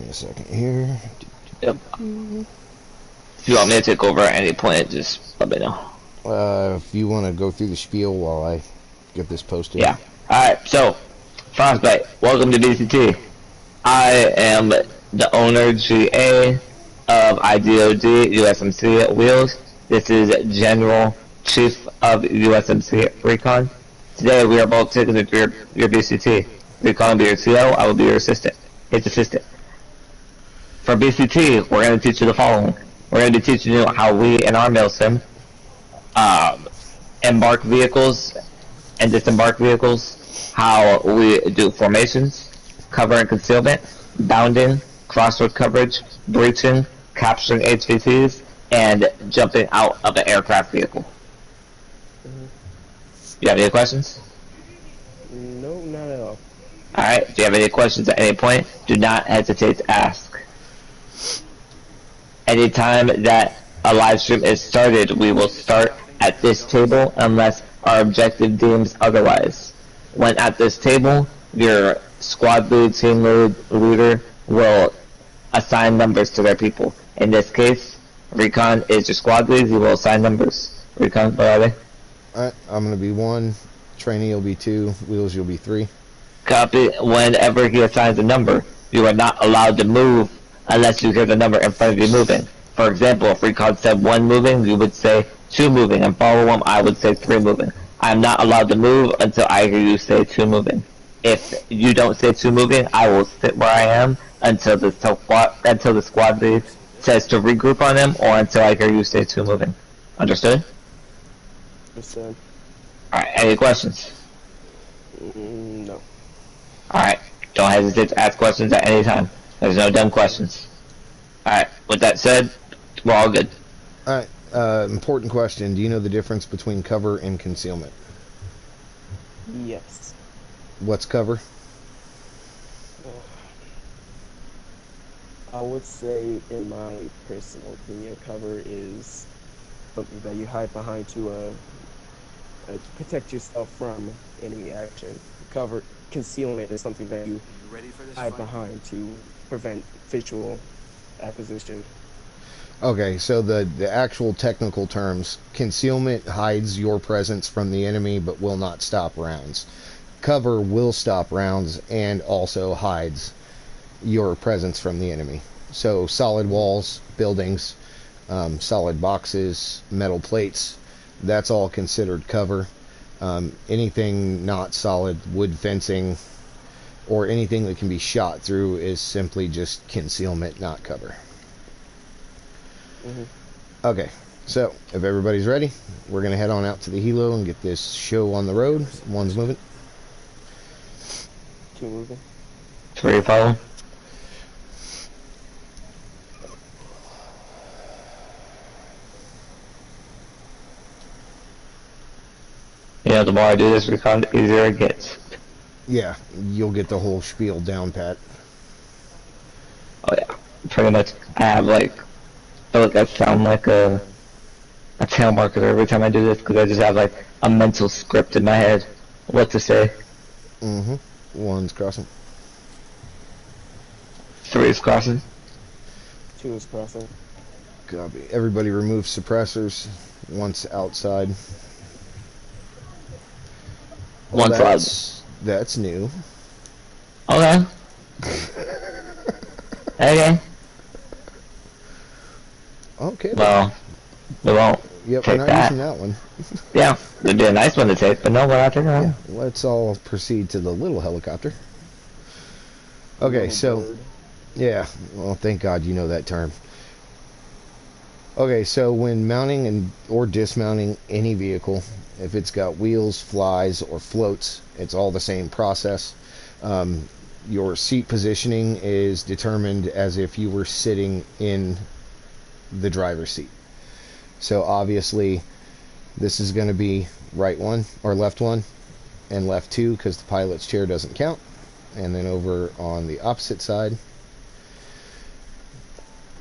a second here. Yep. If you want me to take over at any point, just let me know. If you want to go through the spiel while I get this posted. Yeah. Alright, so, Frostbite, welcome to BCT. I am the owner, GA, of IDOD USMC at Wheels. This is General Chief of USMC Recon. Today we are both taking your BCT. Recon will be your CO, I will be your assistant. His assistant. For BCT, we're going to teach you the following. We're going to be teaching you how we in our mail sim embark vehicles and disembark vehicles, how we do formations, cover and concealment, bounding, crossroad coverage, breaching, capturing HVTs, and jumping out of an aircraft vehicle. You have any questions? No, not at all. Alright, if you have any questions at any point, do not hesitate to ask. Anytime that a live stream is started, we will start at this table unless our objective deems otherwise. When at this table, your squad lead, team leader will assign numbers to their people. In this case, Recon is your squad lead, he will assign numbers. Recon, what are they? Alright, I'm going to be 1, Trainee will be 2, Wheels you'll be 3. Copy. Whenever he assigns a number, you are not allowed to move unless you hear the number in front of you moving. For example, if Recon said 1 moving, you would say 2 moving, and follow him, I would say 3 moving. I am not allowed to move until I hear you say 2 moving. If you don't say 2 moving, I will sit where I am until the squad lead says to regroup on him, or until I hear you say 2 moving. Understood? Understood. Alright, any questions? No. Alright, don't hesitate to ask questions at any time. There's no dumb questions. Alright, with that said, we're all good. Alright, important question. Do you know the difference between cover and concealment? Yes. What's cover? I would say, in my personal opinion, cover is something that you hide behind to protect yourself from enemy action. Concealment is something that you hide behind to prevent visual acquisition. Okay, so the actual technical terms, concealment hides your presence from the enemy but will not stop rounds. Cover will stop rounds and also hides your presence from the enemy. So solid walls, buildings, solid boxes, metal plates, that's all considered cover. Anything not solid, wood fencing, or anything that can be shot through is simply just concealment, not cover. Okay, so if everybody's ready, we're going to head on out to the helo and get this show on the road. 1's moving. 2 moving. 3 follow. Yeah, the more I do this recon, the easier it gets. Yeah, you'll get the whole spiel down pat. Oh yeah, pretty much. I have like, I feel like I sound like a tail marketer every time I do this, because I just have like a mental script in my head what to say. 1's crossing. 3 is crossing. 2 is crossing. Copy. Everybody remove suppressors once outside. That's new. Okay. Okay. Okay. Well, we won't Yep, take we're not that. using that one. Yeah, it'd be a nice one to take, but no, we're not taking that. Yeah, let's all proceed to the little helicopter. Okay, so, yeah, well, thank God you know that term. Okay, so when mounting or dismounting any vehicle, if it's got wheels, flies, or floats, it's all the same process. Your seat positioning is determined as if you were sitting in the driver's seat. So obviously, this is going to be right 1 or left 1 and left 2 because the pilot's chair doesn't count. And then over on the opposite side,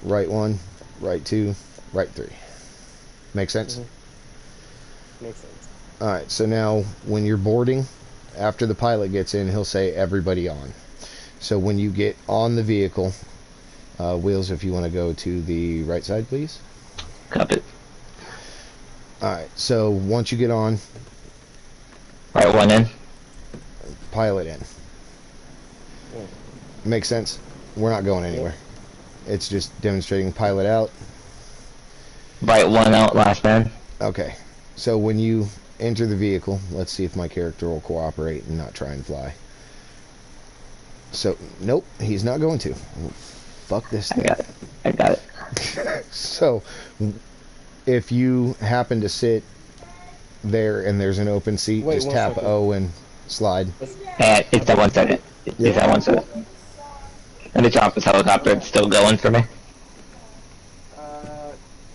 right 1, right 2, right 3. Make sense? Makes sense. Alright, so now when you're boarding, after the pilot gets in, he'll say everybody on. So when you get on the vehicle, Wheels, if you want to go to the right side, please. Copy. Alright, so once you get on, Right one in. pilot in. Yeah. Makes sense? We're not going anywhere. It's just demonstrating pilot out. Right one out, last man. Okay, so when you enter the vehicle, let's see if my character will cooperate and not try and fly. So, nope, he's not going to. Fuck this thing. I got it. So, if you happen to sit there and there's an open seat, Wait, just one tap second. O and slide. And it's that 1 second. It's that 1 second. Let me drop this helicopter. It's still going for me.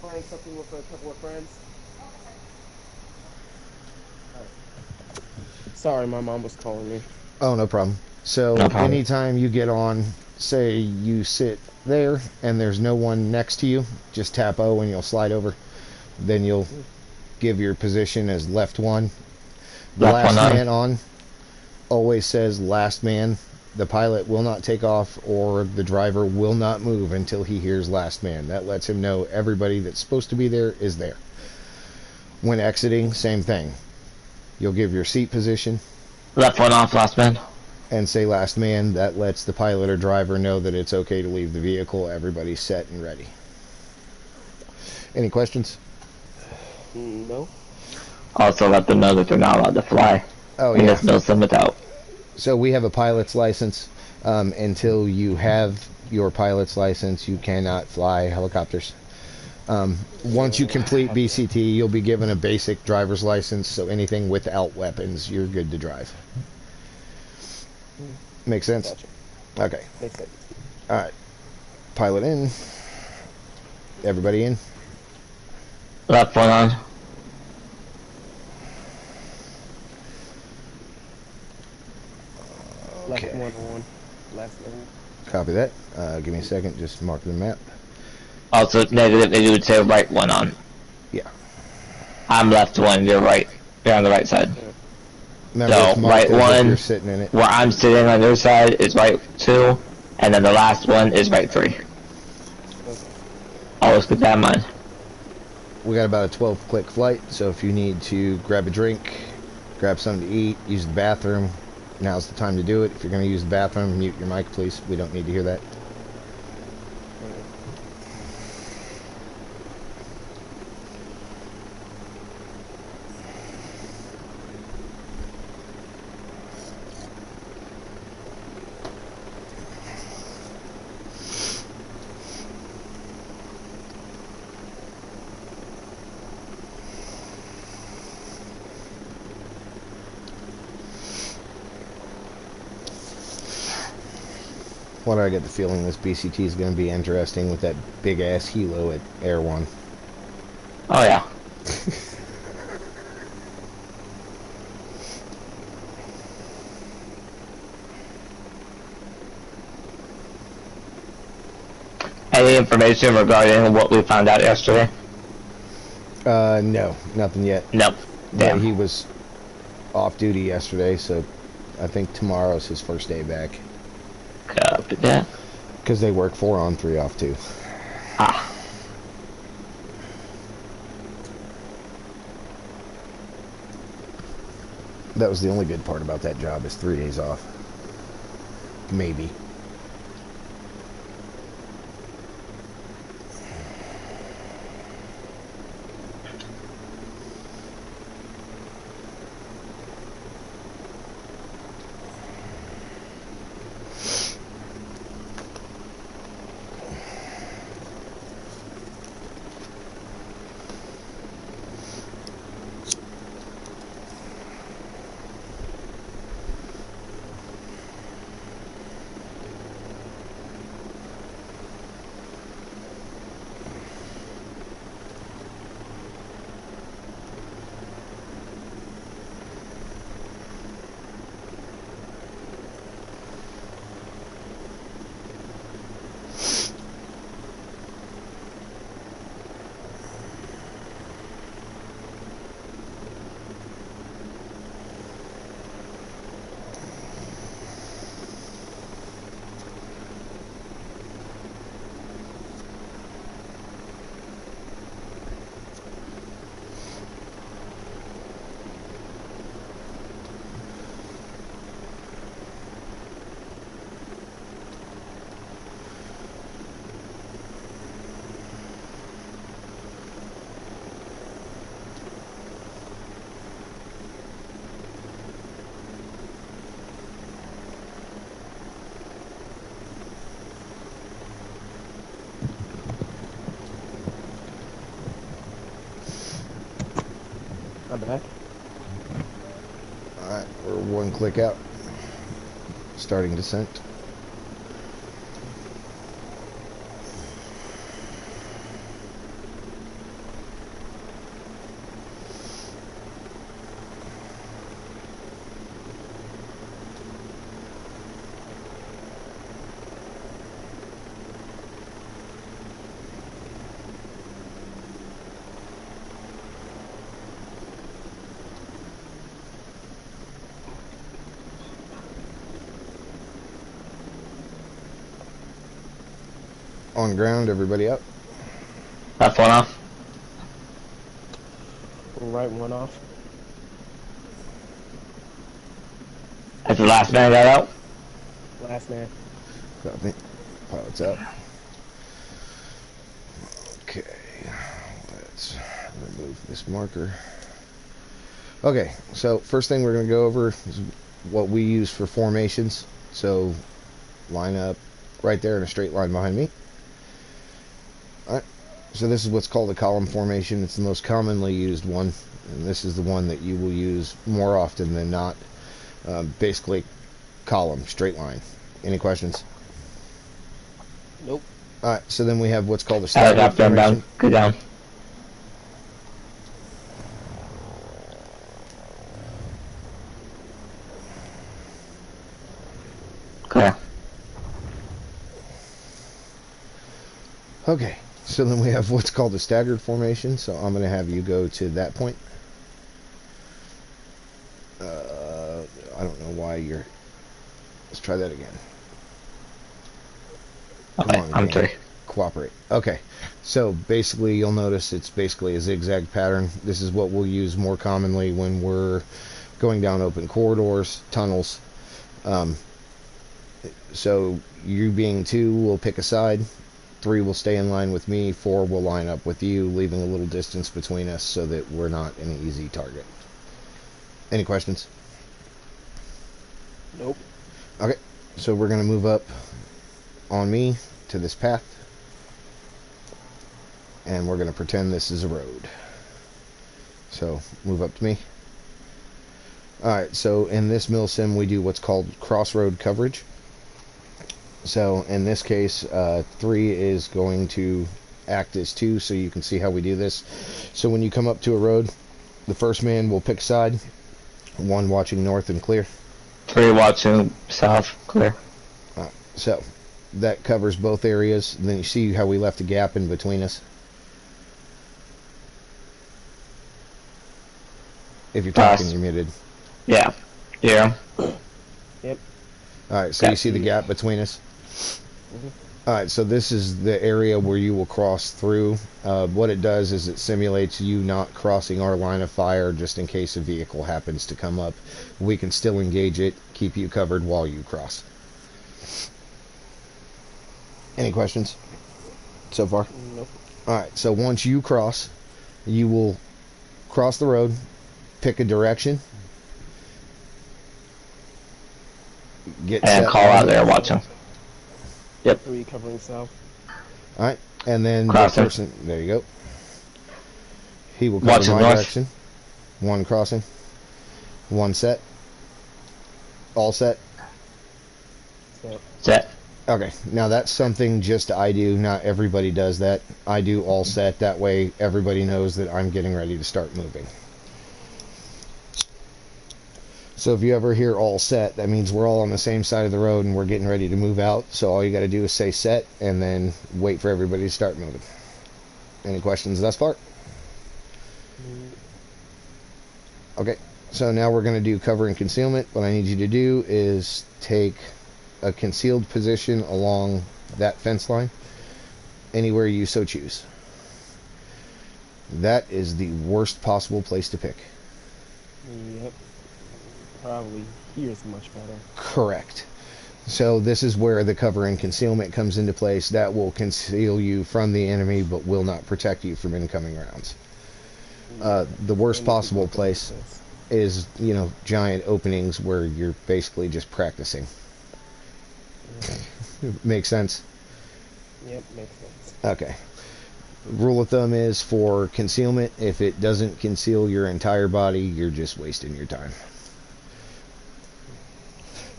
Playing something with a couple of friends. Sorry, my mom was calling me. Oh, no problem. So, No problem. anytime you get on, say you sit there and there's no one next to you, just tap O and you'll slide over. Then you'll give your position as left one. The Left last one on. man on always says last man. The pilot will not take off or the driver will not move until he hears last man. That lets him know everybody that's supposed to be there is there. When exiting, same thing. You'll give your seat position Left one off, last man. and say last man. That lets the pilot or driver know that it's okay to leave the vehicle. Everybody's set and ready. Any questions? No. Also let them know that they're not allowed to fly. Oh, And yeah. there's no limit out. So we have a pilot's license. Until you have your pilot's license, you cannot fly helicopters. Once you complete BCT, you'll be given a basic driver's license, so anything without weapons, you're good to drive. Make sense? Gotcha. Okay. Makes sense. Alright. Pilot in. Everybody in? Left one on. Left Okay. one. Last one. Copy that. Give me a second, just mark the map. Also negative, you would say right one on. Yeah. I'm left one, you're right. You're on the right side. Remember, So, it's marked right as if one- you're sitting in it. Where I'm sitting on your side is right 2, and then the last one is right 3. Okay. Always keep that in mind. We got about a 12-click flight, so if you need to grab a drink, grab something to eat, use the bathroom, now's the time to do it. If you're going to use the bathroom, mute your mic, please. We don't need to hear that. Why do I get the feeling this BCT is going to be interesting with that big-ass helo at Air 1? Oh yeah. Any information regarding what we found out yesterday? No, nothing yet. Nope. But Damn. he was off duty yesterday, so I think tomorrow's his first day back. Copy that. Because they work 4 on, 3 off, too. Ah. That was the only good part about that job, is 3 days off. Maybe. I'm back. Alright, we're one click out. Starting descent. On ground, everybody up. Left one off. Right one off. That's the last man got out. Last man. Copy. Pilots up. Okay, let's remove this marker. Okay, so first thing we're going to go over is what we use for formations. So line up right there in a straight line behind me. Alright, so this is what's called a column formation. It's the most commonly used one, and this is the one that you will use more often than not. Basically, column, straight line. Any questions? Nope. Alright, so then we have what's called a staggered Helicopter formation. inbound. Go down. Clear. Okay, so then we have what's called a staggered formation. So I'm going to have you go to that point. I don't know why you're... Let's try that again. Okay, Come on, I'm game. three. Cooperate. Okay, so basically you'll notice it's basically a zigzag pattern. This is what we'll use more commonly when we're going down open corridors, tunnels. So you being 2 will pick a side, 3 will stay in line with me, 4 will line up with you, leaving a little distance between us so that we're not an easy target. Any questions? Nope. Okay, so we're going to move up on me to this path, and we're going to pretend this is a road. So move up to me. Alright, so in this milsim we do what's called crossroad coverage. So in this case, 3 is going to act as 2, so you can see how we do this. So when you come up to a road, the first man will pick a side, 1 watching north and clear. 3 watching south. Clear. So that covers both areas. And then you see how we left a gap in between us. If you're talking, Pass. you're muted. Yeah. Yeah. Yep. Alright, so you see the gap between us? Alright, so this is the area where you will cross through. What it does is it simulates you not crossing our line of fire just in case a vehicle happens to come up. We can still engage it, keep you covered while you cross. Any questions so far? Nope. Alright, so once you cross, you will cross the road, pick a direction, get And set call out there watching. Yep. 3 covering south. Alright, and then Crossing. the person, there you go. He will cover Watching my north. direction. 1 crossing. 1 set. All set. So, Set. Okay, now that's something just I do. Not everybody does that. I do all set. That way everybody knows that I'm getting ready to start moving. So if you ever hear all set, that means we're all on the same side of the road and we're getting ready to move out. So all you got to do is say set and then wait for everybody to start moving. Any questions thus far? Okay, so now we're going to do cover and concealment. What I need you to do is take a concealed position along that fence line, anywhere you so choose. That is the worst possible place to pick. yep. Probably here's much better. Correct. So this is where the cover and concealment comes into place. That will conceal you from the enemy, but will not protect you from incoming rounds. The worst possible place is, you know, giant openings where you're basically just practicing. Makes sense? Yep, makes sense. Okay. Rule of thumb is for concealment, if it doesn't conceal your entire body, you're just wasting your time.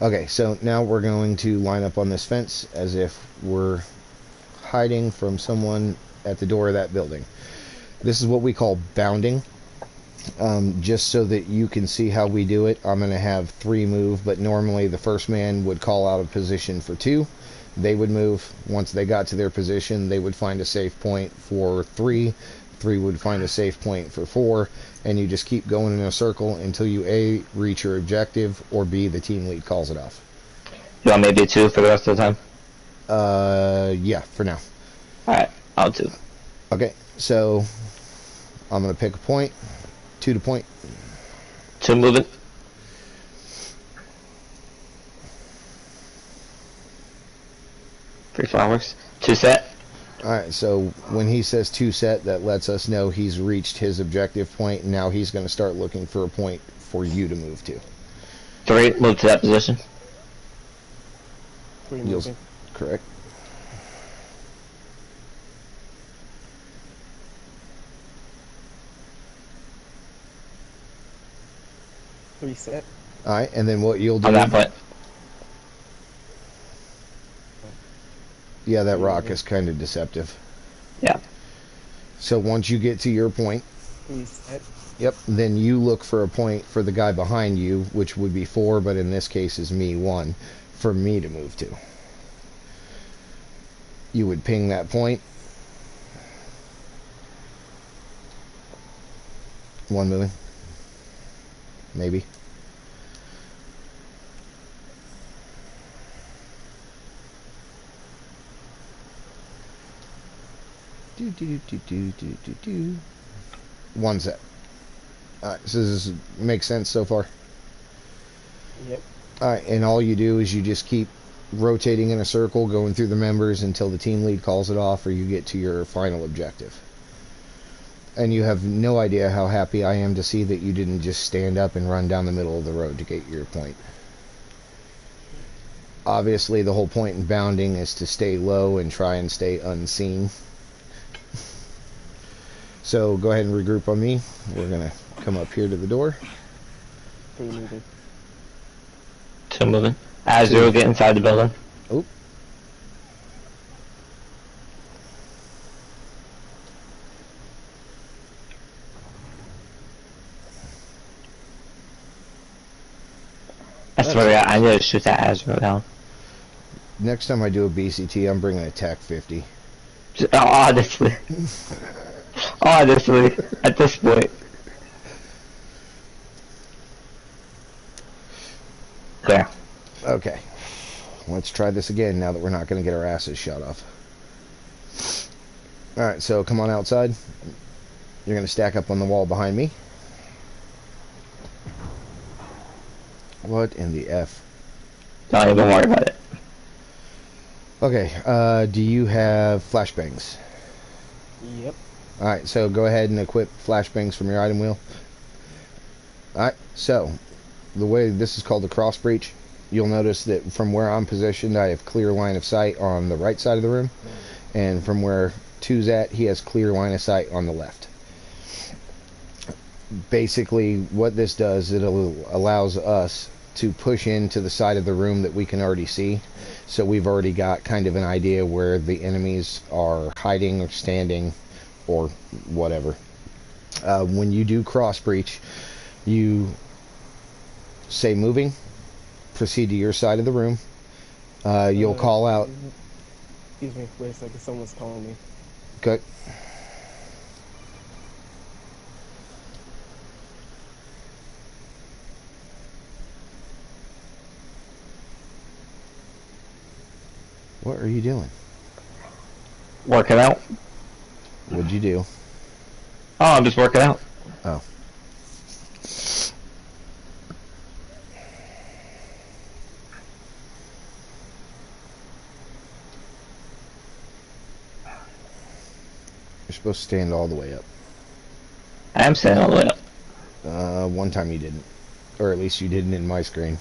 Okay, so now we're going to line up on this fence as if we're hiding from someone at the door of that building. This is what we call bounding. Just so that you can see how we do it, I'm going to have 3 move, but normally the first man would call out a position for 2. They would move. Once they got to their position, they would find a safe point for 3. 3 would find a safe point for 4, and you just keep going in a circle until you A, reach your objective, or B, the team lead calls it off. You want me to do 2 for the rest of the time? Yeah, for now. Alright, I'll 2. Okay, so I'm going to pick a point. 2 to point. 2 moving. 3 flowers. 2 set. Alright, so when he says 2 set, that lets us know he's reached his objective point, and now he's going to start looking for a point for you to move to. 3, move to that position. 3 moving. Correct. Set. Alright, and then what you'll do... On that point. Yeah, that rock is kind of deceptive. Yeah. So once you get to your point... Set. Yep, then you look for a point for the guy behind you, which would be 4, but in this case is me, 1, for me to move to. You would ping that point. 1 moving. Maybe. Do. 1 set. Alright, so does this make sense so far? Yep. Alright, and all you do is you just keep rotating in a circle, going through the members until the team lead calls it off or you get to your final objective. And you have no idea how happy I am to see that you didn't just stand up and run down the middle of the road to get your point. Obviously, the whole point in bounding is to stay low and try and stay unseen. So go ahead and regroup on me. We're going to come up here to the door. 3 moving. 2 moving. As you get inside the building. Oop. I swear to God, I need to shoot that Azrael down. Next time I do a BCT, I'm bringing a TAC 50. Honestly. Honestly, at this point. There. Okay. Let's try this again now that we're not going to get our asses shot off. Alright, so come on outside. You're going to stack up on the wall behind me. What in the F? Don't even worry about it. Okay, do you have flashbangs? Yep. Alright, so go ahead and equip flashbangs from your item wheel. Alright, so the way this is called the cross breach, you'll notice that from where I'm positioned, I have clear line of sight on the right side of the room, and from where 2's at, he has clear line of sight on the left. Basically, what this does, it allows us to push into the side of the room that we can already see. So we've already got kind of an idea where the enemies are hiding or standing or whatever. When you do cross breach, you say moving, proceed to your side of the room. You'll call out. Excuse me, wait a second, someone's calling me. Good. What are you doing? Working out. What'd you do? Oh, I'm just working out. Oh. You're supposed to stand all the way up. I am standing all the way up. One time you didn't. Or at least you didn't in my screen.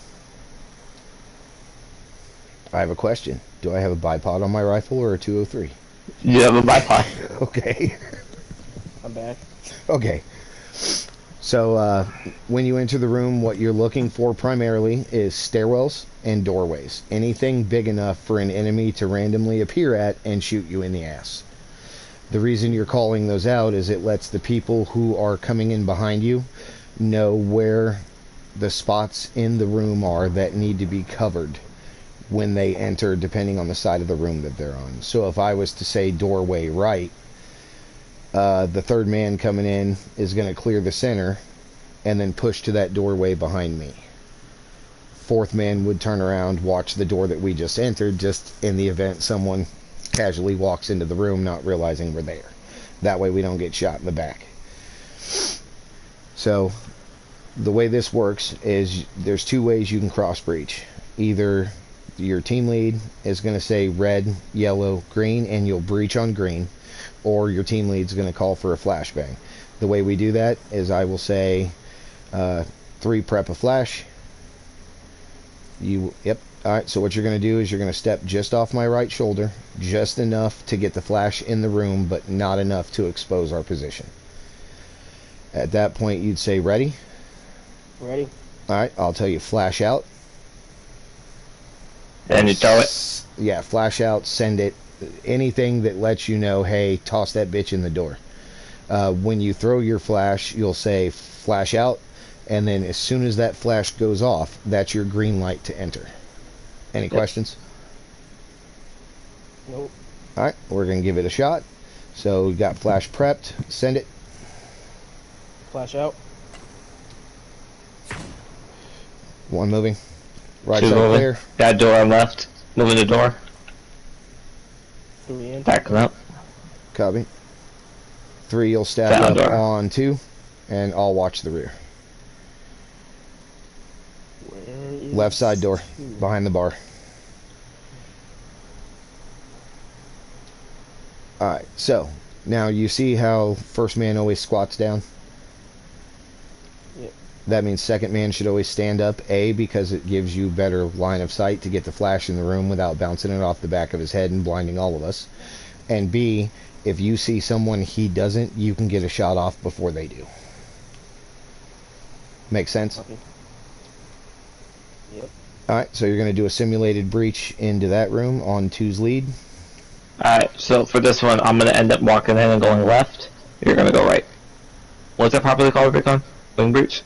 I have a question. Do I have a bipod on my rifle or a 203? You have a bypass. Okay. I'm back. Okay. So, when you enter the room, what you're looking for primarily is stairwells and doorways. Anything big enough for an enemy to randomly appear at and shoot you in the ass. The reason you're calling those out is it lets the people who are coming in behind you know where the spots in the room are that need to be covered when they enter, depending on the side of the room that they're on. So if I was to say doorway right, the third man coming in is going to clear the center and then push to that doorway behind me. Fourth man would turn around, watch the door that we just entered, just in the event someone casually walks into the room not realizing we're there. That way we don't get shot in the back. So the way this works is there's two ways you can cross breach. Either your team lead is going to say red, yellow, green, and you'll breach on green, or your team lead's going to call for a flashbang. The way we do that is I will say 3 prep a flash. Yep. Alright, so what you're going to do is you're going to step just off my right shoulder, just enough to get the flash in the room, but not enough to expose our position. At that point, you'd say ready. Ready? Alright, I'll tell you flash out. And you throw it. Yeah, flash out, send it. Anything that lets you know, hey, toss that bitch in the door. When you throw your flash, you'll say flash out, and then as soon as that flash goes off, that's your green light to enter. Any questions? Nope. Alright, we're going to give it a shot. So we got flash prepped. Send it. Flash out. 1 moving. Right 2 side moving. clear. Got door on left. Moving the door. 3 in. Backing up. Copy. 3, you'll stab Found up door. on 2, and I'll watch the rear. Where is Left side door, 2? behind the bar. Alright, so now you see how first man always squats down? Yep. That means second man should always stand up, A, because it gives you better line of sight to get the flash in the room without bouncing it off the back of his head and blinding all of us. And B, if you see someone he doesn't, you can get a shot off before they do. Make sense? Copy. Yep. Alright, so you're going to do a simulated breach into that room on 2's lead. Alright, so for this one, I'm going to end up walking in and going left. You're going to go right. What's that properly called, Vicon? Wing breach?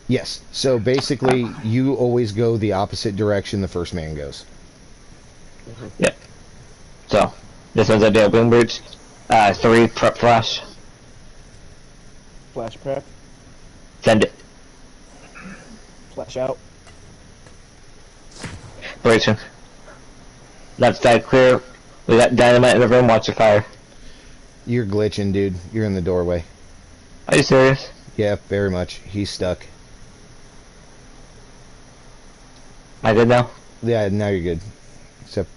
Yes, so basically you always go the opposite direction the first man goes. Yep. So, this one's a deal wing breach. 3 prep flash. Flash prep. Send it. Flash out. Breaching. Left side clear. We got dynamite in the room. Watch the fire. You're glitching, dude. You're in the doorway. Are you serious? Yeah, very much. He's stuck. Am I good now? Yeah, now you're good. Except,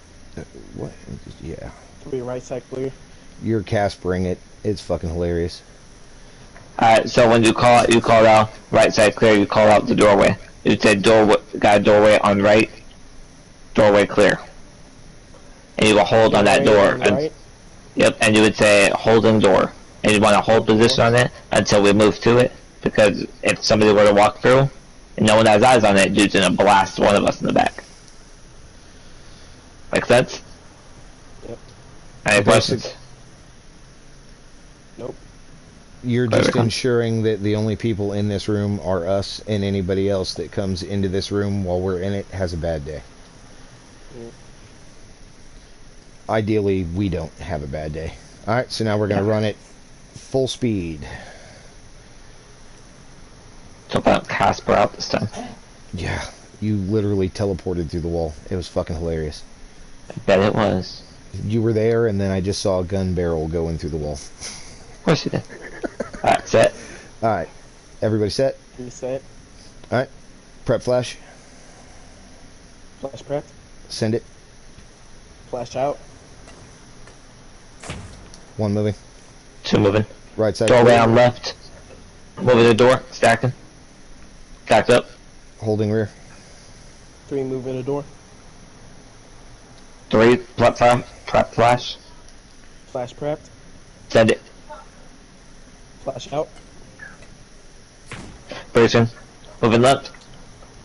what? Yeah. 3 right side clear. Your Caspering it. It's fucking hilarious. Alright, so when you call out right side clear, you call out the doorway. You say doorway, got a doorway on right, doorway clear. And you will hold on that door. On right. Yep, and you would say holding door. And you want to hold position on it until we move to it, because if somebody were to walk through and no one has eyes on it, dude's gonna blast one of us in the back. Make sense? Yep. Any questions? Nope. You're just Clear. ensuring that the only people in this room are us, and anybody else that comes into this room while we're in it has a bad day. Yep. Ideally, we don't have a bad day. Alright, so now we're going to run it full speed. Jump out Casper out this time. Yeah, you literally teleported through the wall. It was fucking hilarious. I bet it was. You were there, and then I just saw a gun barrel going through the wall. Of course you did. Alright, set. Alright, everybody set? Reset. Alright, prep flash. Flash prep. Send it. Flash out. 1 moving. 2 moving. Right side. Doorway clear. on left. Moving the door. Stacking. Stacked up. Holding rear. 3 move in the door. 3 prep flash. Flash prepped. Send it. Flash out. Person. Moving left.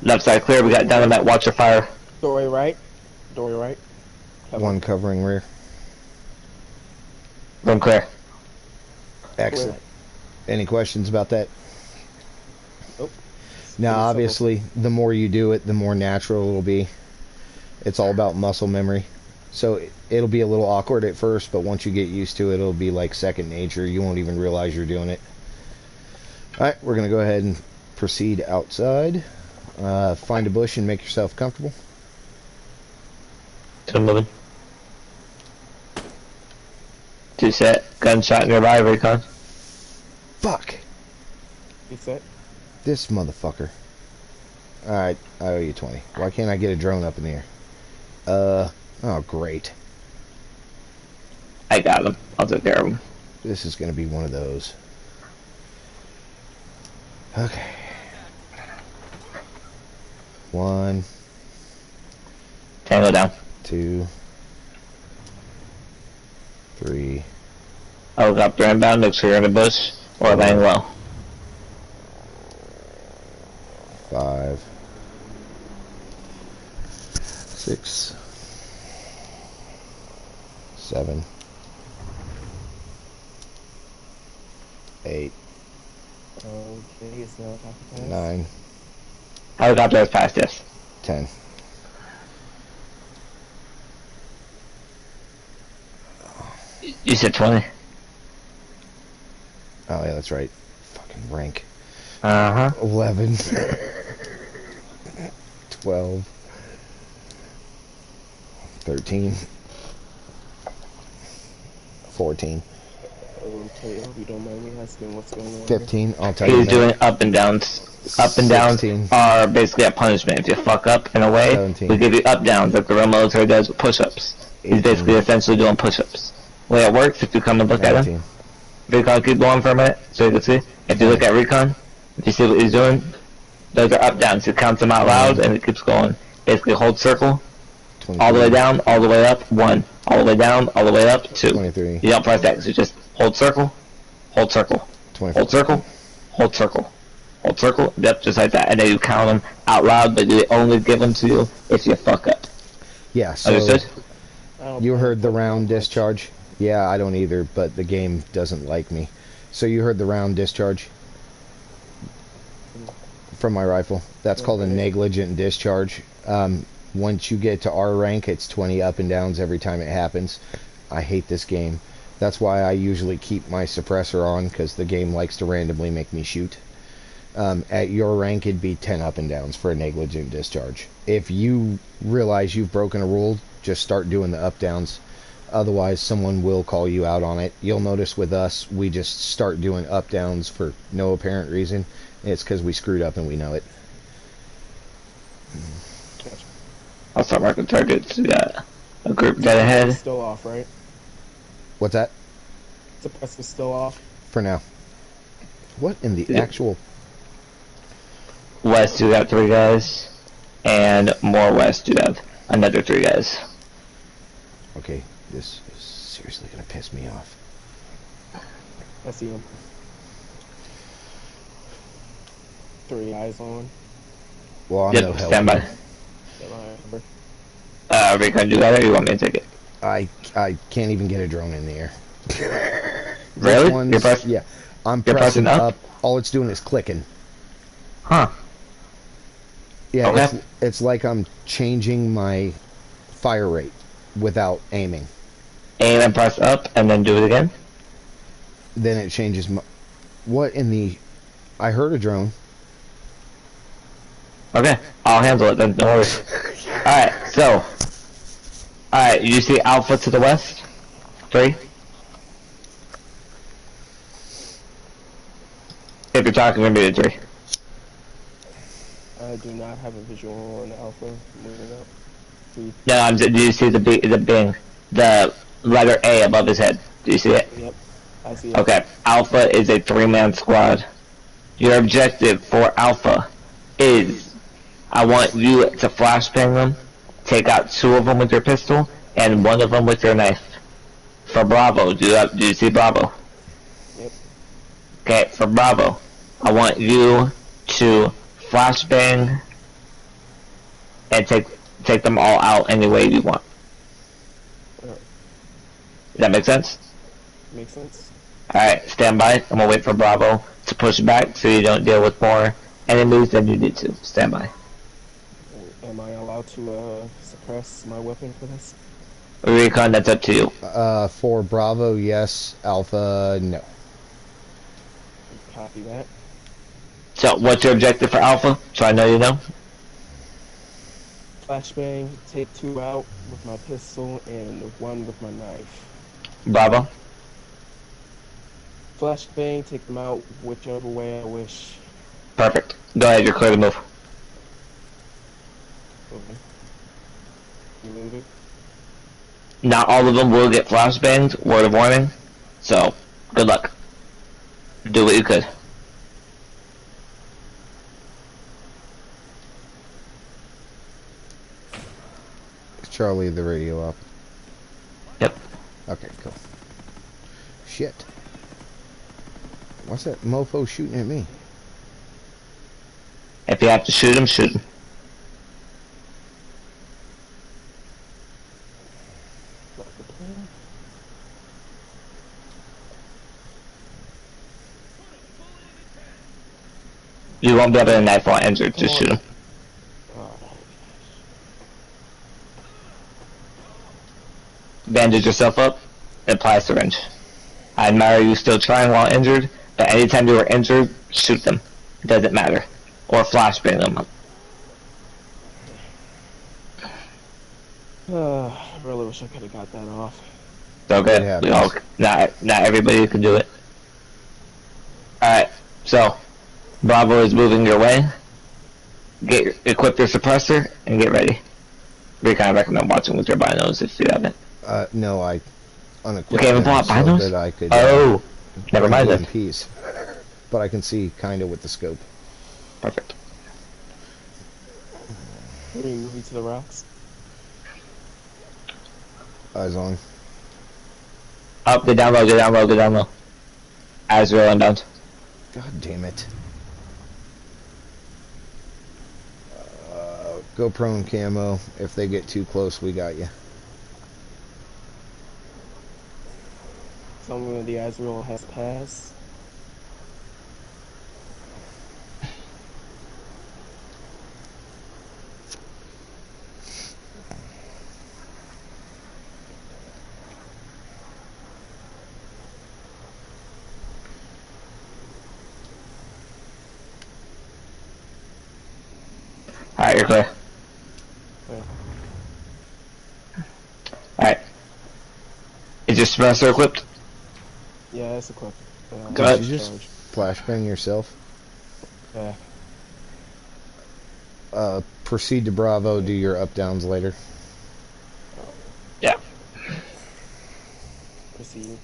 Left side clear. We got dynamite. Watch your fire. Doorway right. Doorway right. Cover. One covering rear. Room clear. Excellent. Any questions about that? Nope. Now, obviously, the more you do it, the more natural it'll be. It's all about muscle memory. So it'll be a little awkward at first, but once you get used to it, it'll be like second nature. You won't even realize you're doing it. Alright, we're going to go ahead and proceed outside. Find a bush and make yourself comfortable. Still moving. 2 set. Gunshot nearby, recon. Fuck! You set. This motherfucker. Alright, I owe you 20. Why can't I get a drone up in the air? Oh, great. I got him. I'll take care of him. This is going to be one of those. Okay. 1, Tango down. 2, 3. Helicopter inbound. Make sure you're in the bush or laying low. 5, 6, 7, 8, Okay, it's now half a pass. 9, Helicopter has passed, yes. 10. You said 20. Oh yeah, that's right. Fucking rank. 11, 12, 13, 14, Okay, I hope you don't mind me asking what's going on. 15. I'll tell you. He's now. doing up and downs. Up and downs 16. are basically a punishment. If you fuck up in a way, 17. we give you up downs like the real military does with push-ups. He's basically essentially doing push-ups. The way it works, if you come and look at him, 19. Recon, keep going for a minute so you can see. If you look at Recon, if you see what he's doing, those are up downs. He counts them out loud and it keeps going. Basically hold circle, 23. all the way down, all the way up, 1. All the way down, all the way up, 2. 23. You don't press X, you just hold circle, hold circle, 24. hold circle, hold circle, hold circle, yep, just like that. And then you count them out loud, but you only give them to you if you fuck up. Yeah, so Understood? you heard the round discharge? Yeah, I don't either, but the game doesn't like me. So you heard the round discharge from my rifle. That's called a negligent discharge. Once you get to R rank, it's 20 up and downs every time it happens. I hate this game. That's why I usually keep my suppressor on, because the game likes to randomly make me shoot. At your rank, it'd be 10 up and downs for a negligent discharge. If you realize you've broken a rule, just start doing the up downs. Otherwise, someone will call you out on it. You'll notice with us, we just start doing up downs for no apparent reason. It's because we screwed up and we know it. I'll start marking targets. We got a group dead ahead. Still off, right? What's that? Suppressor's still off. For now. What in the Yeah. actual... West, you got 3 guys. And more west, you have another 3 guys. Okay, this is seriously going to piss me off. I see him. 3 eyes on. Well, I'm no Yep, help. stand by. Get my number. Recon, you got it, or you want me to take it? I can't even get a drone in the air. Really? This one's- You're yeah, I'm you're pressing pressing up. up? All it's doing is clicking. Huh. Yeah, Okay. it's like I'm changing my fire rate without aiming. Aim and press up, and then do it again. Then it changes my... What in the... I heard a drone. Okay, I'll handle it then, no worries. Alright, so. Alright, you see Alpha to the west? 3. If you're talking, maybe to 3. I do not have a visual on Alpha. Moving up. No, do you see the bing? The letter A above his head. Do you see it? Yep. I see it. Okay, Alpha is a 3-man squad. Your objective for Alpha is, I want you to flashbang them, take out 2 of them with your pistol, and 1 of them with your knife. For Bravo, do you see Bravo? Yep. Okay, for Bravo, I want you to flashbang and take them all out any way you want. Alright. Does that make sense? Makes sense. Alright, stand by. I'm gonna wait for Bravo to push back so you don't deal with more enemies than you need to. Stand by. Am I allowed to suppress my weapon for this? Recon, that's up to you. For Bravo, yes. Alpha, no. Copy that. So, what's your objective for Alpha? So I know you know. Flashbang, take 2 out with my pistol and 1 with my knife. Bravo. Flashbang, take them out whichever way I wish. Perfect. Go ahead, you're clear to move. Okay. You move it? Not all of them will get flashbanged, word of warning. So, good luck. Do what you could. Is Charlie the radio up? Yep. Okay, cool. Shit. What's that mofo shooting at me? If you have to shoot him, shoot him. You won't be able to knife while injured, just shoot him. Bandage yourself up, apply a syringe. I admire you still trying while injured, but anytime you are injured, shoot them. It doesn't matter. Or flashbang them. I really wish I could have got that off. It's okay. We all, not everybody can do it. Alright, so Bravo is moving your way. Equip your suppressor and get ready. We kind of recommend watching with your binos if you haven't. No, I unequipped Okay, them want so binos? that I could. Oh, never mind in then. peace. But I can see kind of with the scope. Perfect. Are we moving to the rocks? Eyes on. Up, get down low, get down low, get down low. Eyes roll inbound. God damn it. Go prone camo. If they get too close, we got you. Someone of the Azrael has passed. Alright, you're clear. Alright. Is your suppressor equipped? Yeah, it's equipped. Go ahead. Did you just flashbang yourself? Yeah. Proceed to Bravo, do your up-downs later. Yeah. Proceed.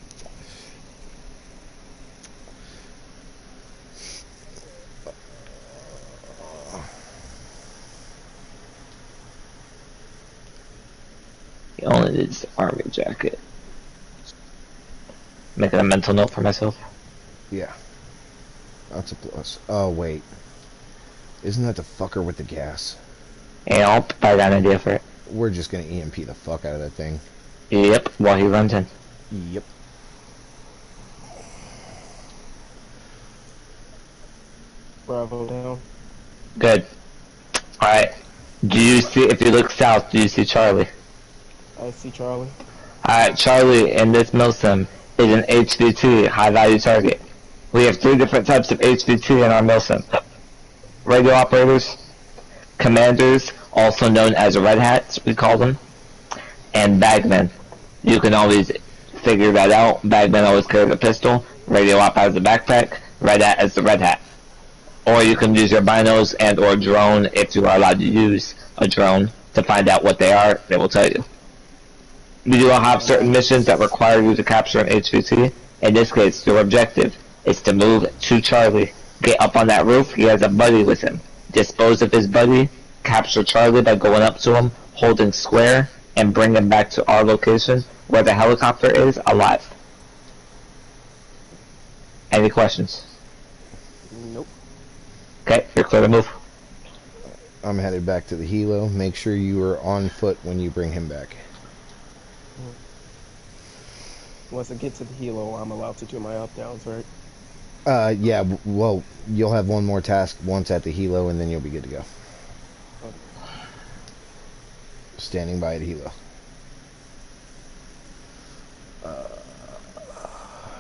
He only needs the army jacket. Making a mental note for myself. Yeah. That's a plus. Oh, wait. Isn't that the fucker with the gas? Yep, I got an idea for it. We're just gonna EMP the fuck out of that thing. Yep, while he runs in. Yep. Bravo down. Good. Alright. Do you see, if you look south, do you see Charlie? I see Charlie. Alright, Charlie in this milsim is an HVT, high value target. We have 3 different types of HVT in our milsim. Radio operators, commanders, also known as red hats, we call them, and bagmen. You can always figure that out. Bagmen always carry a pistol, radio op has a backpack, red hat has the red hat. Or you can use your binos and or drone if you are allowed to use a drone to find out what they are. They will tell you. We do have certain missions that require you to capture an HVT. In this case, your objective is to move to Charlie. Get up on that roof. He has a buddy with him. Dispose of his buddy. Capture Charlie by going up to him, holding square, and bring him back to our location where the helicopter is alive. Any questions? Nope. Okay, you're clear to move. I'm headed back to the helo. Make sure you are on foot when you bring him back. Once I get to the helo, I'm allowed to do my up-downs, right? Yeah, well, you'll have one more task once at the helo, and then you'll be good to go. Okay. Standing by at helo.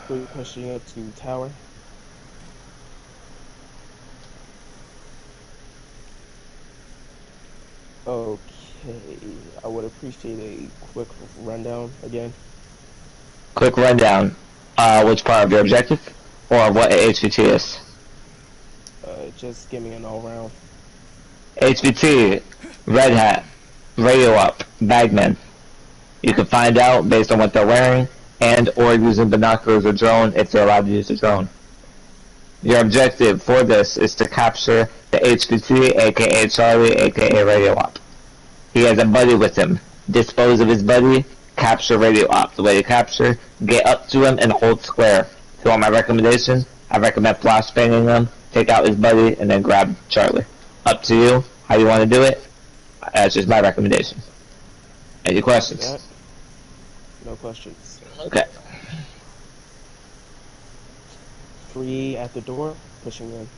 We're pushing up to tower. Okay, I would appreciate a quick rundown again. Quick rundown. Which part of your objective? Or what HVT is? Just give me an all-round. HVT, Red Hat, Radio Up, Bagman. You can find out based on what they're wearing and or using binoculars or drone if they're allowed to use a drone. Your objective for this is to capture the HVT, aka Charlie, aka Radio Op. He has a buddy with him. Dispose of his buddy, capture Radio Op. The way to capture, get up to him and hold square. If you want my recommendation, I recommend flashbanging him, take out his buddy, and then grab Charlie. Up to you, how you want to do it. That's just my recommendation. Any questions? No questions. Okay. 3 at the door, pushing in.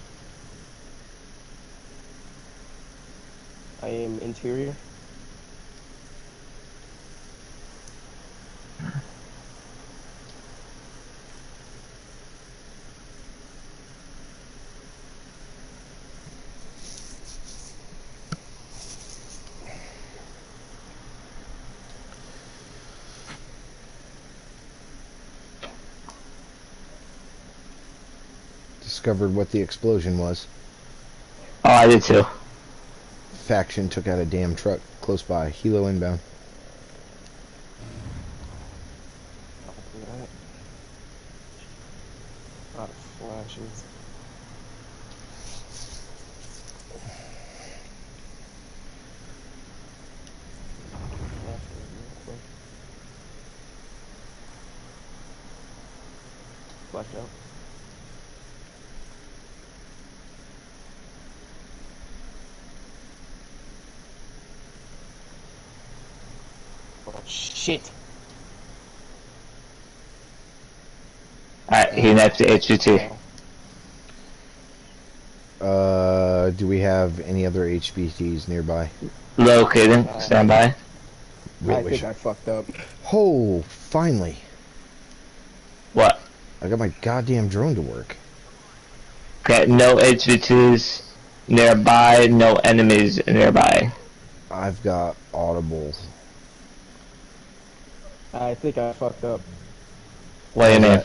I am interior. Discovered what the explosion was. Oh, I did too. Faction took out a damn truck close by. Helo inbound. A lot of flashes. Flash out. Oh shit! Alright, he next to HVT. Do we have any other HBTs nearby? Locating, stand by. I Wait, think I fucked up. Oh, finally. What? I got my goddamn drone to work. Okay, no HVTs nearby, no enemies nearby. I've got audible. I think I fucked up. What do you mean?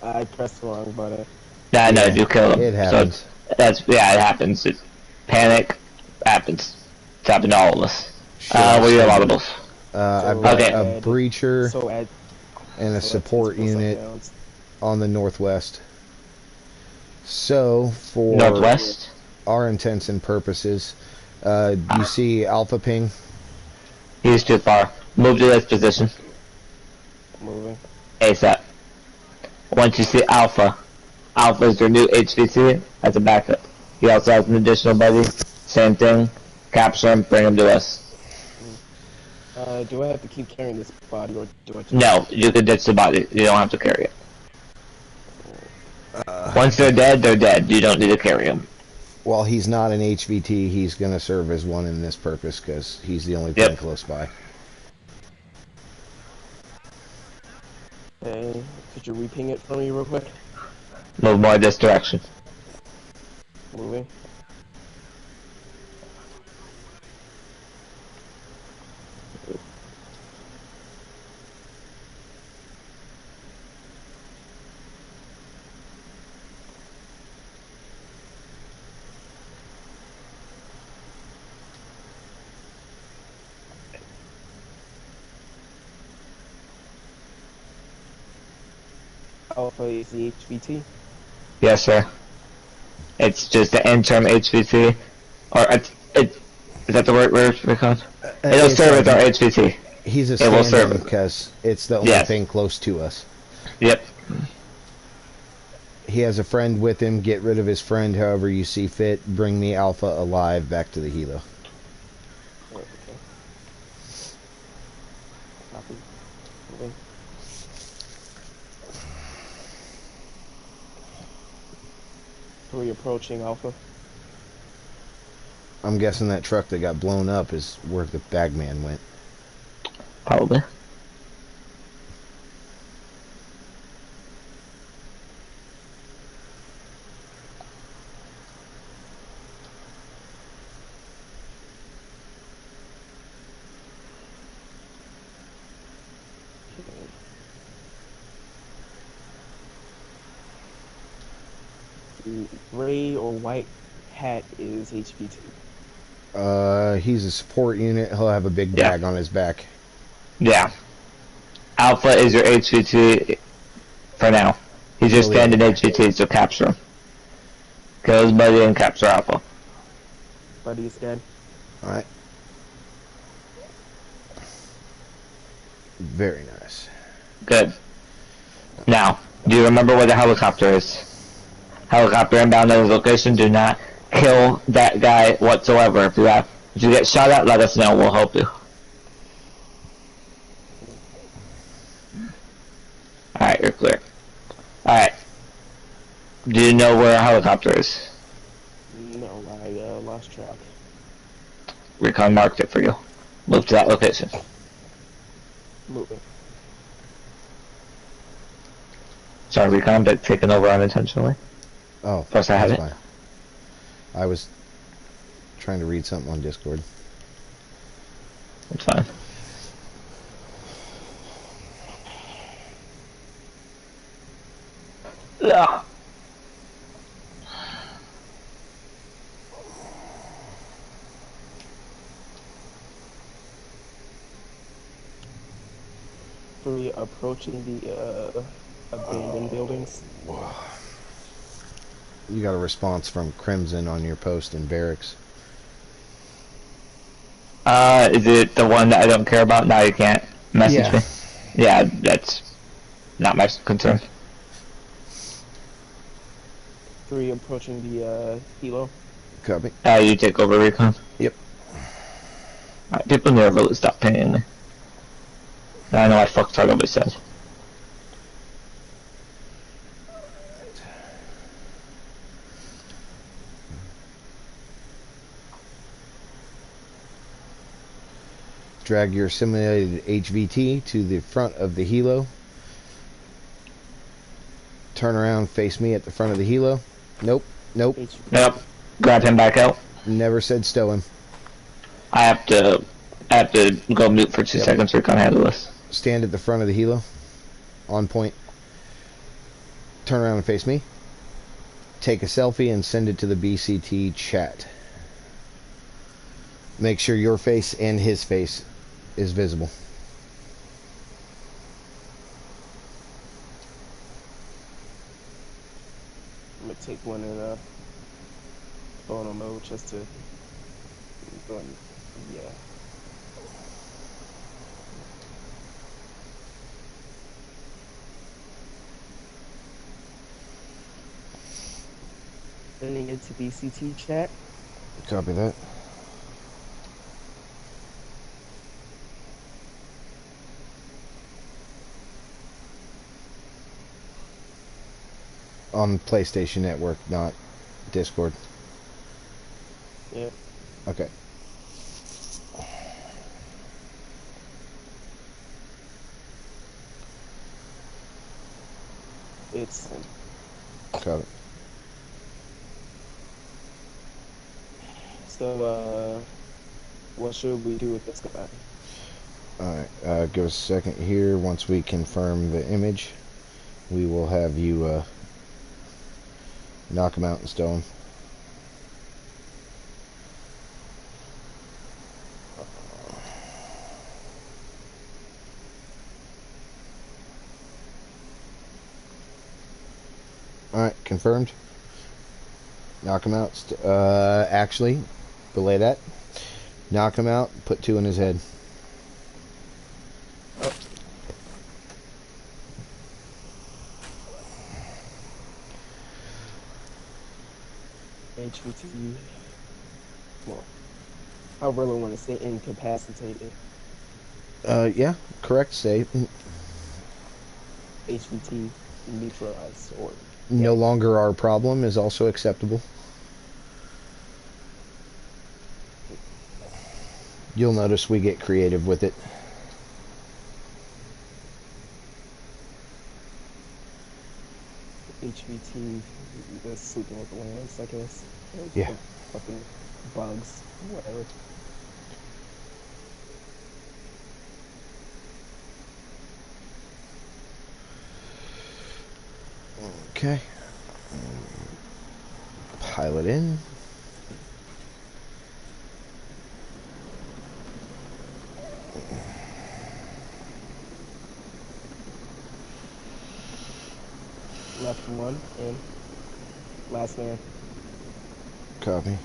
I pressed the wrong button. Nah, no, you kill him. It happens. So yeah, it happens. Panic happens. It's happened to all of us. What are your audibles? I've got Okay. a breacher So add and a so support that's unit downs. on the northwest. So, for Northwest? our intents and purposes, you see Alpha Ping? He's too far. Move to this position. Moving. ASAP. Once you see Alpha, Alpha is your new HVT as a backup. He also has an additional buddy. Same thing. Capture him, bring him to us. Do I have to keep carrying this body, or do I just... No, you can ditch the body. You don't have to carry it. Once they're dead, they're dead. You don't need to carry them. While he's not an HVT, he's going to serve as one in this purpose because he's the only thing Yep. close by. Okay, could you re-ping it for me real quick? Move more this direction. Moving. Alpha is the HVT. Yes, sir. It's just the interim HVT. Or, is that the right word for it? It'll it's serve as like- our HVT. He's a It will stand-in serve. because it's the only Yes. thing close to us. Yep. He has a friend with him. Get rid of his friend however you see fit. Bring the Alpha alive back to the helo. Oh, okay. Copy. Okay. So we're approaching Alpha. I'm guessing that truck that got blown up is where the bagman went. Probably. The gray or white hat is HV2. He's a support unit. He'll have a big Yeah. bag on his back. Yeah. Alpha is your HVT for now. He's your Oh, yeah. standard HVT, so capture him. Kill his buddy and capture Alpha. Buddy is dead. Alright. Very nice. Good. Now, do you remember where the helicopter is? Helicopter inbound at his location. Do not kill that guy whatsoever. If you get shot at, let us know. We'll help you. Alright, you're clear. Alright. Do you know where a helicopter is? No, I lost track. Recon marked it for you. Move to that location. Moving. Sorry, Recon, but taken over unintentionally. Oh, Plus I have that's it. fine. I was trying to read something on Discord. It's fine. Ugh. We're approaching the abandoned buildings. You got a response from Crimson on your post in barracks. Is it the one that I don't care about? Now you can't message Yeah. me? Yeah, that's not my concern. 3 approaching the helo. Copy. You take over, Recon. Yep. Alright, people never really stop paying me. I know I fucked hard over said. Drag your simulated HVT to the front of the helo. Turn around, face me at the front of the helo. Nope, nope. Yep. Grab him back out. Never said stow him. I have to go mute for 2 Yep. seconds. Recon handle this. Stand at the front of the helo. On point. Turn around and face me. Take a selfie and send it to the BCT chat. Make sure your face and his face is visible. I'm gonna take one in photo mode just to go and, yeah. Sending it to BCT chat. Copy that. On PlayStation Network, not Discord. Yeah. Okay. It's Got it. so what should we do with this guy? Alright, give us a second here. Once we confirm the image, we will have you knock him out and stow him. Alright, confirmed. Knock him out. Actually, belay that. Knock him out, put 2 in his head. HVT. Well, I really want to say incapacitated. Yeah, correct. Say HVT neutralized or no longer our problem is also acceptable. You'll notice we get creative with it. HVT just sleeping with the lands, I guess. Yeah. Fucking bugs, whatever. Okay. Pilot in. Left one in. Last man. Copy.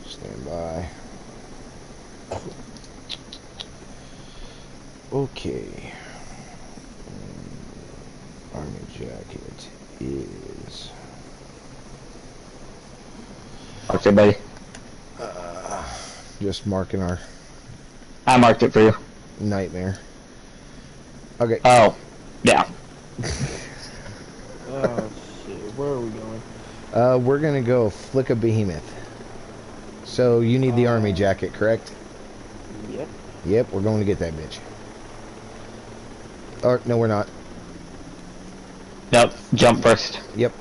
Stand by. Okay. Army jacket is Okay, buddy. just marking our I marked it for you. nightmare. Okay. Oh, yeah. Oh shit, where are we going? We're gonna go flick a behemoth. So you need the army jacket, correct? Yep. Yep, we're going to get that bitch. Or no, we're not. Nope, jump first. Yep.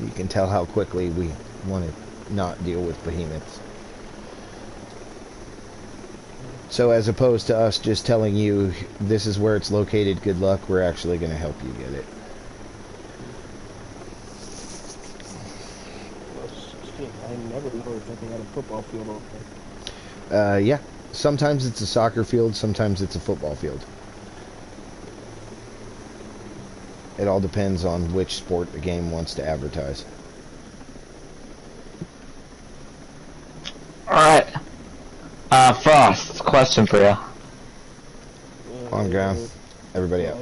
You can tell how quickly we want to not deal with behemoths. So as opposed to us just telling you this is where it's located, good luck, we're actually going to help you get it. Oh shit, I never noticed that they had a football field over there. Yeah. Sometimes it's a soccer field, sometimes it's a football field. It all depends on which sport the game wants to advertise. Alright. Frost, question for you. On ground. Everybody out.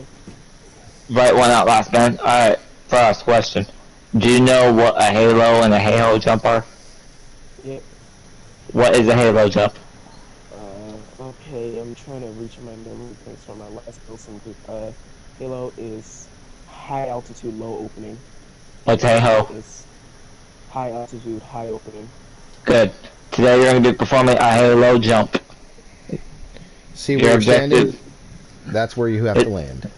Right one out, last man. Alright, Frost, question. Do you know what a halo and a halo jump are? Yep. What is a halo jump? Okay, I'm trying to reach my memory points from my last Wilson group. Halo is high altitude, low opening. What's halo? Is high altitude, high opening. Good. Today you're going to be performing a halo jump. See where you're standing? That's where you have to land.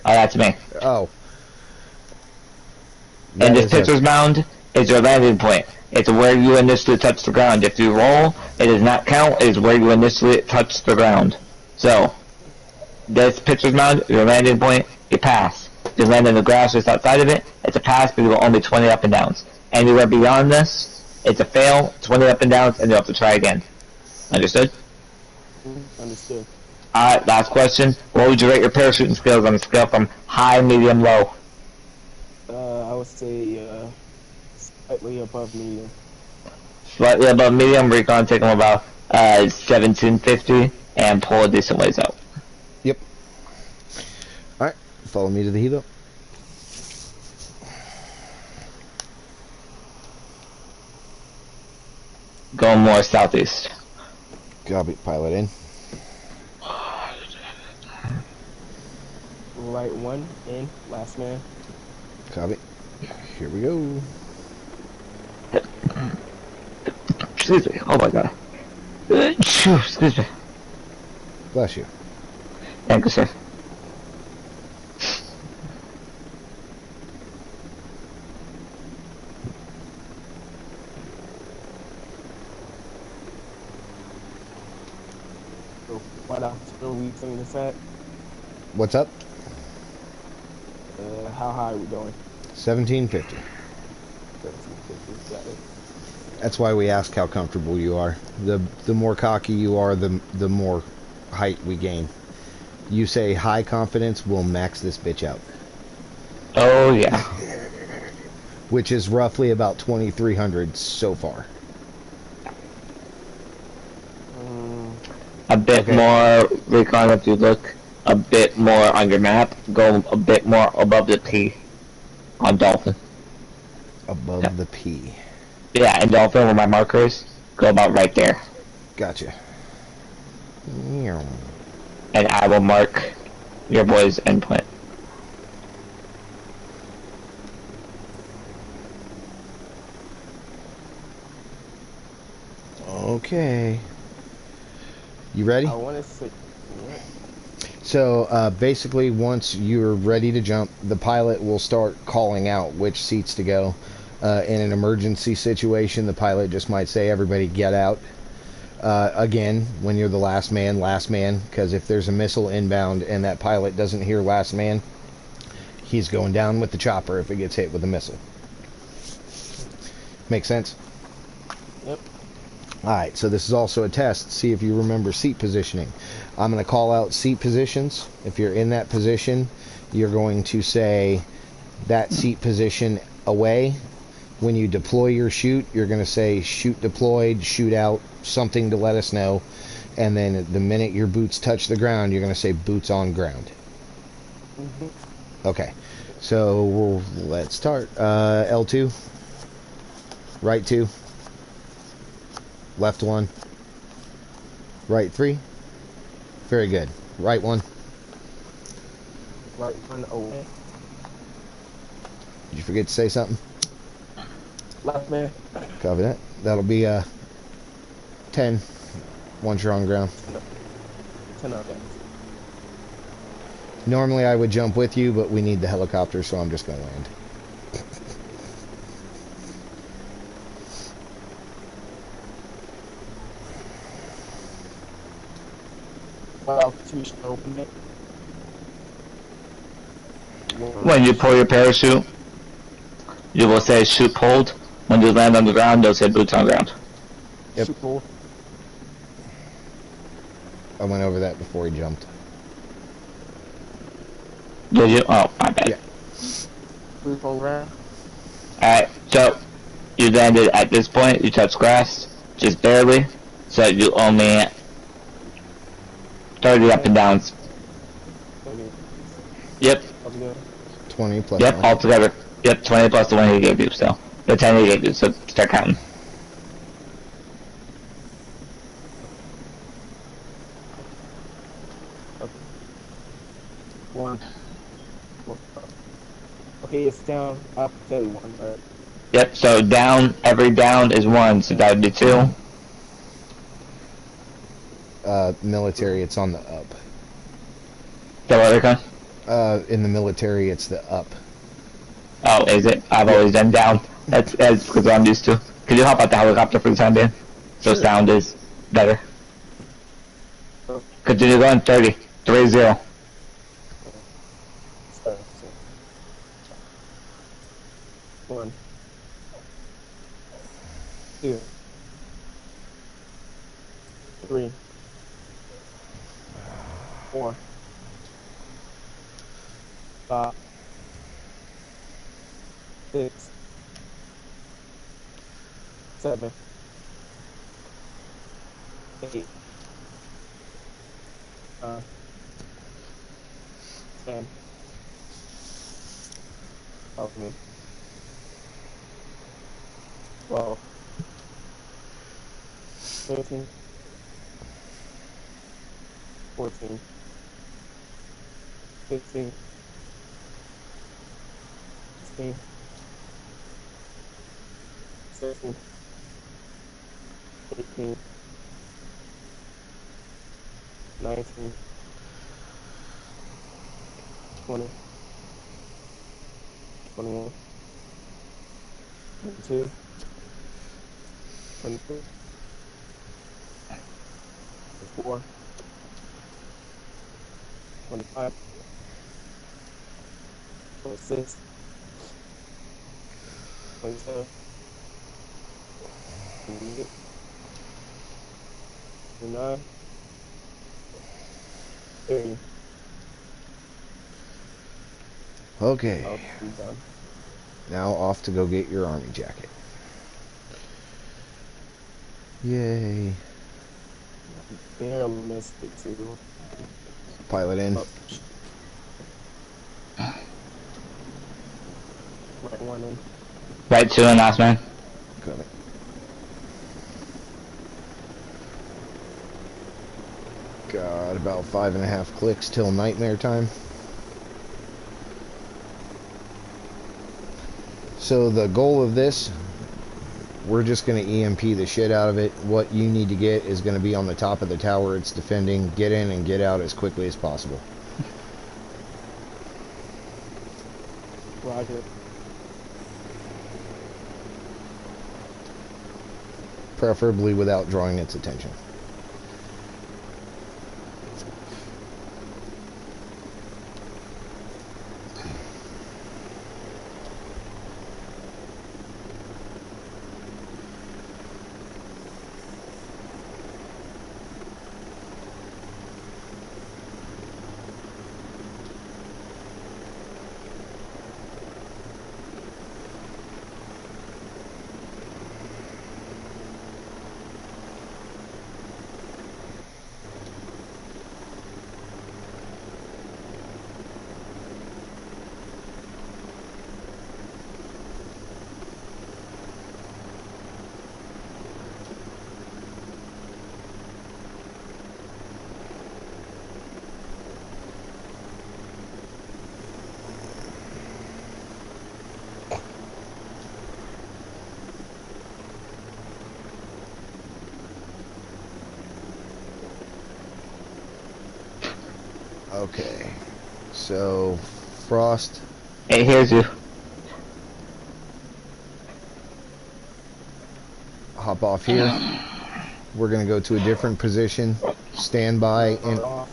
Oh, that's me. Oh. And this pitcher's mound is your landing point. It's where you initially touch the ground. If you roll, it does not count. It is where you initially touch the ground. So, this pitcher's mound, your landing point, you pass. You land in the grass just outside of it, it's a pass, but you will only 20 up and downs. Anywhere beyond this, it's a fail, 20 up and downs, and you'll have to try again. Understood? Understood. Alright, last question. What would you rate your parachuting skills on a scale from high, medium, low? I would say, slightly above medium. Slightly above medium, we're going to take them about 1750 and pull a decent ways out. Yep. Alright, follow me to the helo. Going more southeast. Copy, pilot in. Right one in, last man. Copy. Here we go. Excuse me. Oh my god. Excuse me. Bless you. Thank you, sir. So, what else are we saying this at? What's up? How high are we going? 1750. 1750, got it. That's why we ask how comfortable you are. The more cocky you are, the more height we gain. You say high confidence, we'll max this bitch out. Oh yeah. which is roughly about 2,300 so far. A bit more recon if you look a bit more on your map. Go a bit more above the P on Dolphin. Above the P. Yeah, and Dolphin where my marker is, go about right there. Gotcha. And I will mark your boy's endpoint. Okay. You ready? I want to say. So basically, once you're ready to jump, the pilot will start calling out which seats to go. In an emergency situation, the pilot just might say, "Everybody get out." Again, when you're the last man, because if there's a missile inbound and that pilot doesn't hear last man, he's going down with the chopper if it gets hit with a missile. Make sense? Yep. Alright, so this is also a test. See if you remember seat positioning. I'm going to call out seat positions. If you're in that position, you're going to say that seat position away. When you deploy your shoot, you're going to say shoot deployed, shoot out, something to let us know. And then the minute your boots touch the ground, you're going to say boots on ground. Okay, so let's start. L2, right 2, left 1, right 3. Very good. Right 1. Right 1 away. Did you forget to say something? Left man. Copy that. That'll be 10 once you're on ground. 10 out there. Normally I would jump with you, but we need the helicopter, so I'm just going to land. Well, 2 should open it. When you pull your parachute, you will say shoot pulled. When you land on the ground, you'll say boots on ground. Yep. Shoot pull. I went over that before he jumped. Did you? Oh, my bad. Yeah. Move around. Alright, so you landed at this point, you touched grass, just barely, so you only 30 up and downs. Yep. 20 plus Yep, 1. altogether. Yep, 20 plus the one he gave you, so. The 10 he gave you, so start counting. One. Okay, it's down, up, 31, right? Yep, so down, every down is 1, so that would be 2. Military, it's on the up. So what other con? In the military, it's the up. Oh, is it? I've always done down. That's because I'm used to. Could you hop out the helicopter for the time being? So Sure. sound is better. Continue going, 30. 3-0. So. 1. 2. 3. 4. 5. 6. 7. 8. 10. Help me. 12. 13. 14. 15. 16. 17. 18. 19. 20. 21. 22. 23. 24. 25. 26. 27. 28. 29. 30. Okay. I'll be done. Now off to go get your army jacket. Yay. Barely missed it too. Pilot in. Oh, right one in. Right 2 and last man. Got it. Got about 5.5 clicks till nightmare time. So the goal of this, we're just going to EMP the shit out of it. What you need to get is going to be on the top of the tower it's defending. Get in and get out as quickly as possible. Roger. Preferably without drawing its attention. Okay, so Frost, It hears you. hop off here. We're gonna go to a different position. Stand by and oh,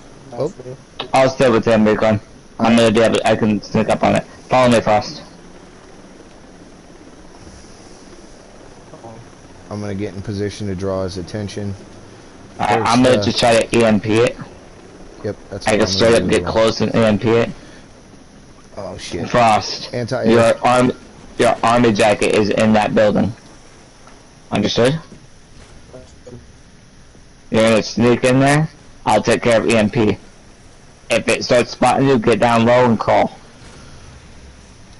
I'll stay with him, Recon. I'm gonna do it. I can sneak up on it. Follow me, Frost. I'm gonna get in position to draw his attention. Alright, I'm gonna just try to EMP it. Yep, that's. I what can I'm straight gonna up do get as well. close and EMP it. Oh shit! Frost, Anti-air. your army jacket is in that building. Understood? You're gonna sneak in there. I'll take care of EMP. If it starts spotting you, get down low and crawl.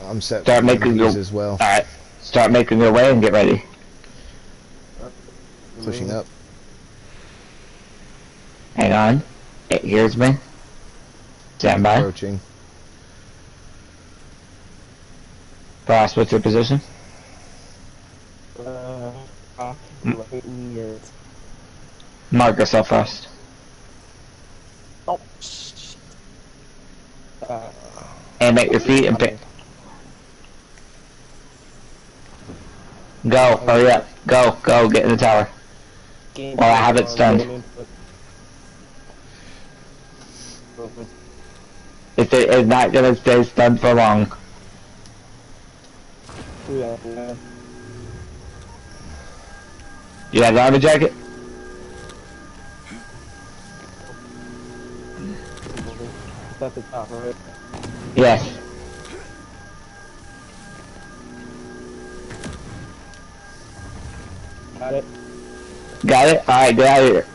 I'm set Start for making MPs your as well. Alright, start making your way and get ready. Pushing up. Hang on. It hears me. Stand by. Approaching. Frost, what's your position? Right near. Mark yourself, Frost. Oh, shit. Aim at your feet and pick. Go, hurry up. Go, get in the tower. While I have it stunned. If it is not gonna stay stunned for long. Yeah. You have the armor jacket? It's at the top, right? Yes. Got it. Got it? Alright, get out of here.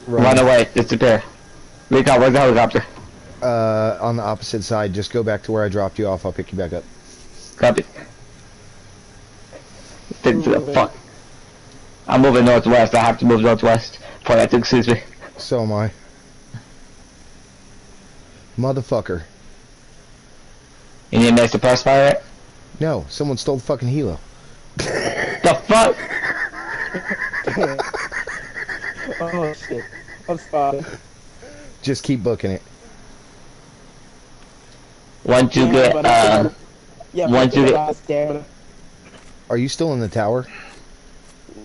Run away, disappear. Recon, where's the helicopter? On the opposite side. Just go back to where I dropped you off. I'll pick you back up. Copy. Stick to the fuck. I'm moving northwest. I have to move northwest for that to excuse me. So am I. Motherfucker. You need me to suppress fire it? No, someone stole the fucking helo. The fuck? Oh shit. I'm spotted. Just keep booking it. Once you get, once you get... Are you still in the tower?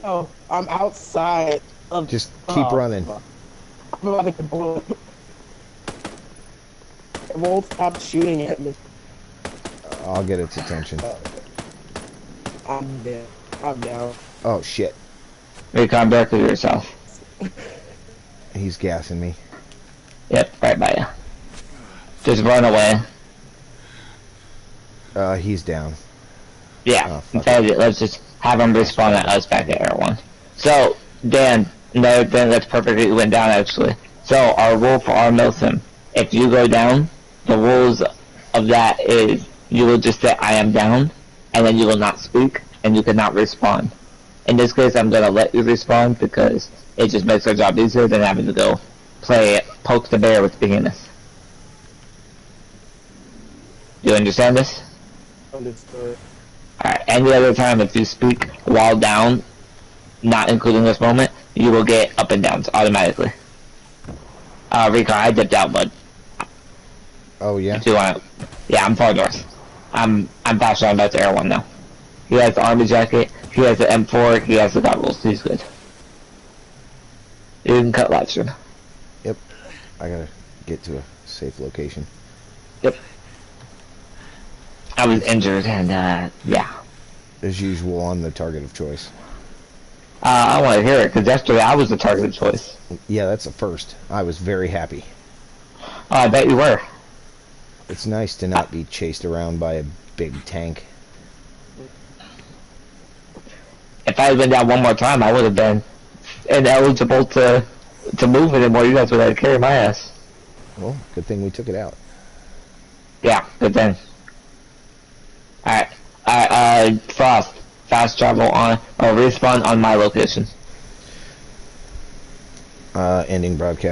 No, I'm outside of... Just keep running. I'm about to get blown. It won't stop shooting at me. I'll get its attention. I'm dead. I'm down. Oh shit. Recon, back to yourself. He's gassing me. Yep, right by you. Just run away. He's down. Yeah, Oh, fuck let's just have him respawn at us back at Air 1. So, Dan, another thing that's perfect that you went down actually. So, our rule for our milsim, if you go down, the rules of that is you will just say I am down, and then you will not speak, and you cannot respawn. In this case, I'm going to let you respawn because it just makes our job easier than having to go play poke the bear with behemoth. You understand this? Understood. Alright, any other time if you speak while down, not including this moment, you will get up and downs automatically. Rico, I dipped out, bud. Oh, yeah? If you want, yeah, I'm far north. I'm faster on about to Air 1 now. He has the army jacket, he has the M4, he has the goggles, he's good. You can cut live stream. Yep. I gotta get to a safe location. Yep. I was injured and, yeah. As usual, I'm the target of choice. I want to hear it, because yesterday I was the target of choice. Yeah, that's a first. I was very happy. Oh, I bet you were. It's nice to not be chased around by a big tank. If I had been down one more time, I would have been ineligible to move anymore. You guys would have to carry my ass. Well, good thing we took it out. Yeah, good thing. Alright, Frost, fast travel on, or respawn on my location. Ending broadcast.